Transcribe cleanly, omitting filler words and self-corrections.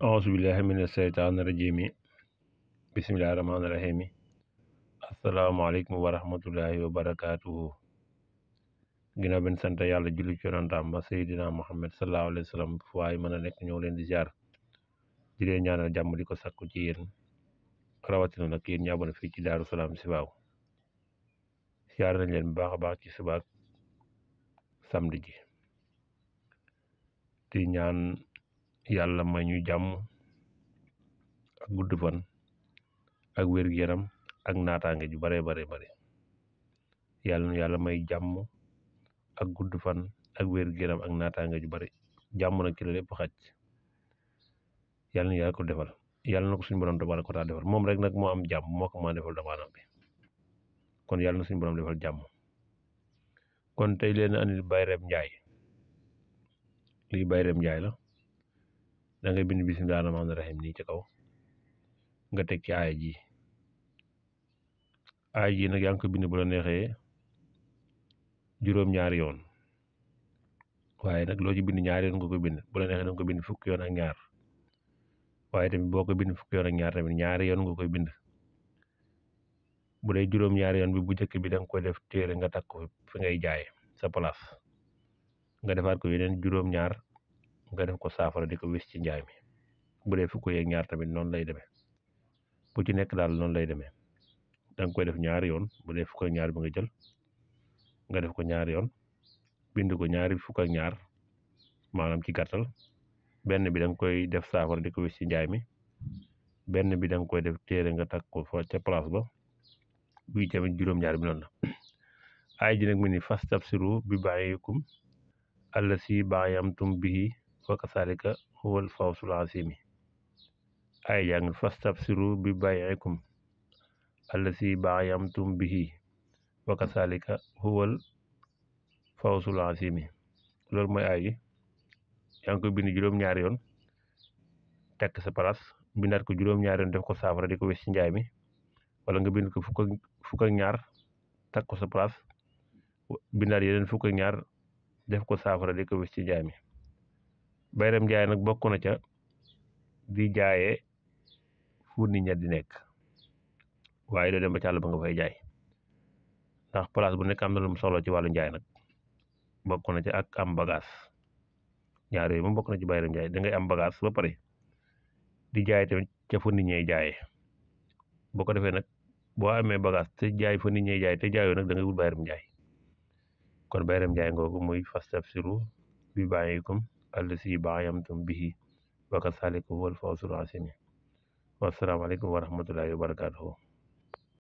auzu billahi mina seytaani rajiimi bismillahi rahmaani rahiimi asalaamaaleykum wa rahmatullahi wa barakaatuhu. ginnaaw benn sant yàlla julli ci yonantaam ba Seydina Muhammad sallallahu alayhi wa sallam fu waay mën a nekk ñëw leen di ziar di leen ñaanal jàmm di ko sakku ci yéen rawatina nag yéen ñi abonné fii ci Daaru Salaam Chifaou. ziar nañ leen bu baax a baax ci subaak samedi ji di ñaan yàlla may ñu jàmm ak gudd fan ak wér-gu-yaram ak naataange ju bare bare bare. yàlla nu yàlla may jàmm ak gudd fan ak wér-gu-yaram ak naataange ju bare. jàmm nag ci la lépp xaj. yàlla nu yàlla ko defal, yàlla na ko suñu borom tabaaraka wa taala defal. moom rek nag moo am jàmm, moo ko mën a defal doomu aadama bi. kon yàlla na suñu borom defal jàmm. kon tey leen andil Bayreem Njaay. lii Bayreem Njaay la. da ngay bind bismillaahi rahmaani rahiim nii ci kaw nga teg ci aaya ji. aaya ji nag yaa ngi ko bind bu la neexee juróom-ñaari yoon, waaye nag loo ci bind ñaari yoon nga ko bind. bu la neexee danga ko bind fukki yoon ak ñaar, waaye tamit boo ko bind fukki yoon ak ñaar tamit ñaari yoon nga koy bind. bu dee juróom-ñaari yoon bi bu njëkk bi da nga koy def téere nga takk ko fi ngay jaay sa place, nga defaat ko yeneen juróom-ñaar nga def ko saafara di ko wis ci njaay mi. bu dee fukk yeeg ñaar tamit noonu lay demee, bu ci nekk daal noonu lay demee. da nga koy def ñaari yoon. bu dee fukk ak ñaar bi nga jël nga def ko ñaari yoon, bind ko ñaari fukk ak ñaar, maanaam ci gàttal. benn bi da nga koy def saafara di ko wis ci njaay mi, benn bi da nga koy def téere nga takk ko fa ca place ba. bii tamit juróom-ñaar bi noonu la. ay ji nag mu ni fastabsiru bi baayikum allasi baayamtum bihi wa kasaalika huwal fawsul asiimi. ay jàng fastabsiru bi baayikum allasi baayamtum bihi wa kasaalika huwal fawsul asiimi. loolu mooy ay gi. yaa ngi koy bind juróom-ñaari yoon tekk sa place, bindaat ko juróom-ñaari yoon def ko saafara di ko wis ci njaay mi, wala nga bind ko fukk ak ñaar takk ko sa place, bindaat yeneen fukk ak ñaar def ko saafara di ko wis ci njaay mi. Bayreem Njaay nag bokk na ca di jaayee fu nit ña di nekk, waaye doo dem ba càll ba nga fay jaay, ndax place bu nekk am na lu mu solo ci wàllu njaay. nag bokk na ca ak am bagage. ñaar yooyu moom bokk na ci Bayreem Njaay. da ngay am bagage ba pare di jaay tamit ca fu nit ñay jaayee. boo ko defee nag boo amee bagage te jaay fa nit ñay jaay te jaayoo nag da ngay wut Bayreem Njaay. kon Bayreem Njaay ngoogu muy fastabsiru bi baayikum allasi baayamtum bihi wa kasaalika huwal fawzul asiim. wasalaamaaleykum wa rahmatullaahi wa barakaatuhu.